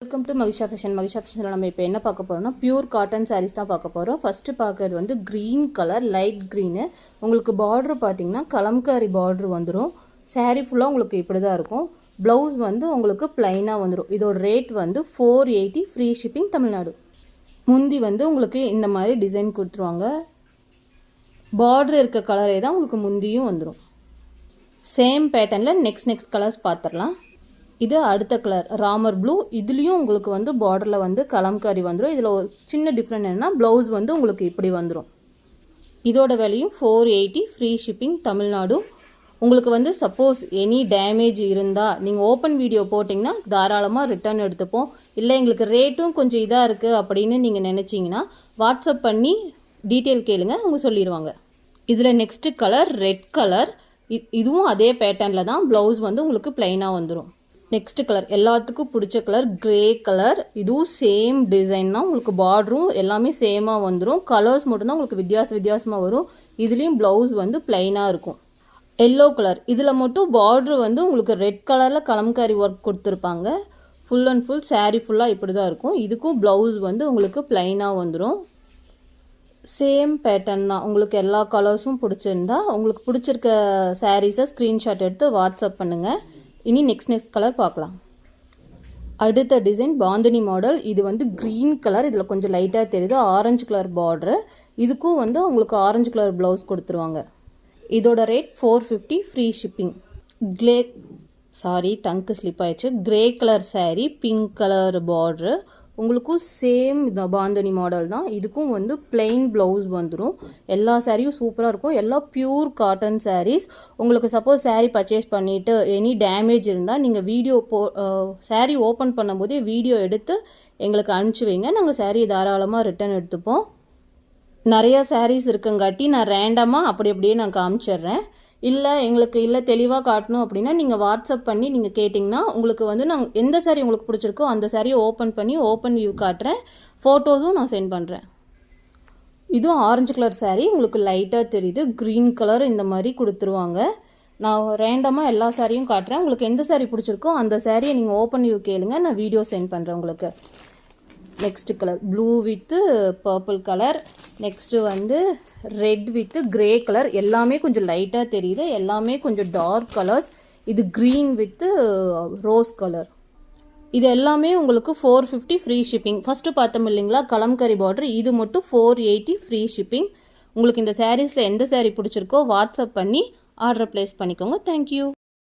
Welcome to Mahisha fashion. Mahisha ஃபேஷனில் நம்ம இப்போ என்ன பார்க்க போகிறோம்னா பியூர் காட்டன் சாரீஸ் தான் பார்க்க போகிறோம். ஃபஸ்ட்டு பார்க்குறது வந்து க்ரீன் கலர், லைட் க்ரீனு. உங்களுக்கு பார்ட்ரு பார்த்தீங்கன்னா கலம்காரி பார்ட்ரு வந்துடும். சாரீ ஃபுல்லாக உங்களுக்கு இப்படி தான் இருக்கும். ப்ளவுஸ் வந்து உங்களுக்கு ப்ளைனாக வந்துடும். இதோட ரேட் வந்து 480, ஃப்ரீ ஷிப்பிங் தமிழ்நாடு. முந்தி வந்து உங்களுக்கு இந்த மாதிரி டிசைன் கொடுத்துருவாங்க. பார்ட்ரு இருக்க கலரே தான் உங்களுக்கு முந்தியும் வந்துடும். சேம் பேட்டர்னில் நெக்ஸ்ட் கலர்ஸ் பார்த்துடலாம். இது அடுத்த கலர் ராமர் ப்ளூ. இதுலேயும் உங்களுக்கு வந்து பார்டரில் வந்து கலம்காரி வந்துடும். இதில் ஒரு சின்ன டிஃப்ரெண்ட் என்னென்னா ப்ளவுஸ் வந்து உங்களுக்கு இப்படி வந்துடும். இதோட விலையும் 480, ஃப்ரீ ஷிப்பிங் தமிழ்நாடு. உங்களுக்கு வந்து சப்போஸ் எனி டேமேஜ் இருந்தால் நீங்கள் ஓப்பன் வீடியோ போட்டிங்கன்னா தாராளமாக ரிட்டர்ன் எடுத்துப்போம். இல்லை எங்களுக்கு ரேட்டும் கொஞ்சம் இதாக இருக்குது அப்படின்னு நீங்கள் நினச்சிங்கன்னா வாட்ஸ்அப் பண்ணி டீட்டெயில் கேளுங்க, அவங்க சொல்லிடுவாங்க. இதில் நெக்ஸ்ட்டு கலர் ரெட் கலர். இதுவும் அதே பேட்டர்னில் தான். ப்ளவுஸ் வந்து உங்களுக்கு ப்ளைனாக வந்துடும். நெக்ஸ்ட் கலர் எல்லாத்துக்கும் பிடிச்ச கலர் கிரே கலர். இதுவும் சேம் டிசைன் தான். உங்களுக்கு பார்டரும் எல்லாமே சேமாக வந்துடும். கலர்ஸ் மட்டும்தான் உங்களுக்கு வித்தியாசமாக வரும். இதுலேயும் ப்ளவுஸ் வந்து ப்ளைனாக இருக்கும். Yellow colour. இதில் மட்டும் பார்ட்ரு வந்து உங்களுக்கு ரெட் கலரில் கலம்காரி ஒர்க் கொடுத்துருப்பாங்க. ஃபுல் அண்ட் ஃபுல் சாரீ ஃபுல்லாக இப்படி தான் இருக்கும். இதுக்கும் ப்ளவுஸ் வந்து உங்களுக்கு ப்ளைனாக வந்துடும். சேம் பேட்டர்ன் தான். உங்களுக்கு எல்லா கலர்ஸும் பிடிச்சிருந்தா உங்களுக்கு பிடிச்சிருக்க சாரீஸை ஸ்க்ரீன்ஷாட் எடுத்து வாட்ஸ்அப் பண்ணுங்கள். இனி நெக்ஸ்ட் கலர் பார்க்கலாம். அடுத்த டிசைன் பாந்தினி மாடல். இது வந்து க்ரீன் கலர். இதில் கொஞ்சம் லைட்டாக தெரியுது. Orange colour border. இதுக்கும் வந்து உங்களுக்கு ஆரஞ்சு கலர் ப்ளவுஸ் கொடுத்துருவாங்க. இதோட rate 450, free shipping. Tongue slip ஆயிடுச்சு. Grey colour sari, pink colour border. உங்களுக்கும் சேம் இந்த பாந்தினி மாடல் தான். இதுக்கும் வந்து பிளெயின் ப்ளவுஸ் வந்துடும். எல்லா சாரியும் சூப்பராக இருக்கும். எல்லாம் பியூர் காட்டன் சாரீஸ். உங்களுக்கு சப்போஸ் சாரீ பர்ச்சேஸ் பண்ணிவிட்டு எனி டேமேஜ் இருந்தால் நீங்கள் வீடியோ சாரீ ஓப்பன் பண்ணும்போதே வீடியோ எடுத்து எங்களுக்கு அனுப்பிச்சி வைங்க. நாங்கள் சாரீ தாராளமாக ரிட்டர்ன் எடுத்துப்போம். நிறையா சாரீஸ் இருக்குங்காட்டி நான் ரேண்டமாக அப்படியே நான் காமிச்சிட்றேன். இல்லை தெளிவாக காட்டணும் அப்படின்னா நீங்கள் வாட்ஸ்அப் பண்ணி நீங்கள் கேட்டிங்கன்னா உங்களுக்கு வந்து நாங்கள் எந்த சாரீ உங்களுக்கு பிடிச்சிருக்கோ அந்த சாரியை ஓப்பன் பண்ணி ஓப்பன் வியூ காட்டுறேன். ஃபோட்டோஸும் நான் சென்ட் பண்ணுறேன். இதுவும் ஆரஞ்சு கலர் சாரீ. உங்களுக்கு லைட்டாக தெரியுது. க்ரீன் கலர் இந்த மாதிரி கொடுத்துருவாங்க. நான் ரேண்டமாக எல்லா சாரியும் காட்டுறேன். உங்களுக்கு எந்த சாரீ பிடிச்சிருக்கோ அந்த சாரியை நீங்கள் ஓப்பன் வியூ கேளுங்க, நான் வீடியோ சென்ட் பண்ணுறேன் உங்களுக்கு. Next colour blue with purple colour. Next வந்து ரெட் வித்து கிரே கலர். எல்லாமே கொஞ்சம் லைட்டாக தெரியுது. எல்லாமே கொஞ்சம் டார்க் கலர்ஸ். இது க்ரீன் வித்து ரோஸ் கலர். இது எல்லாமே உங்களுக்கு 450, ஃப்ரீ ஷிப்பிங். ஃபஸ்ட்டு பார்த்தோம் இல்லைங்களா கலம்கரி பார்டர். இது மட்டும் 480, ஃப்ரீ ஷிப்பிங். உங்களுக்கு இந்த சாரீஸில் எந்த சாரீ பிடிச்சிருக்கோ வாட்ஸ்அப் பண்ணி ஆர்டர் ப்ளேஸ் பண்ணிக்கோங்க. தேங்க்யூ.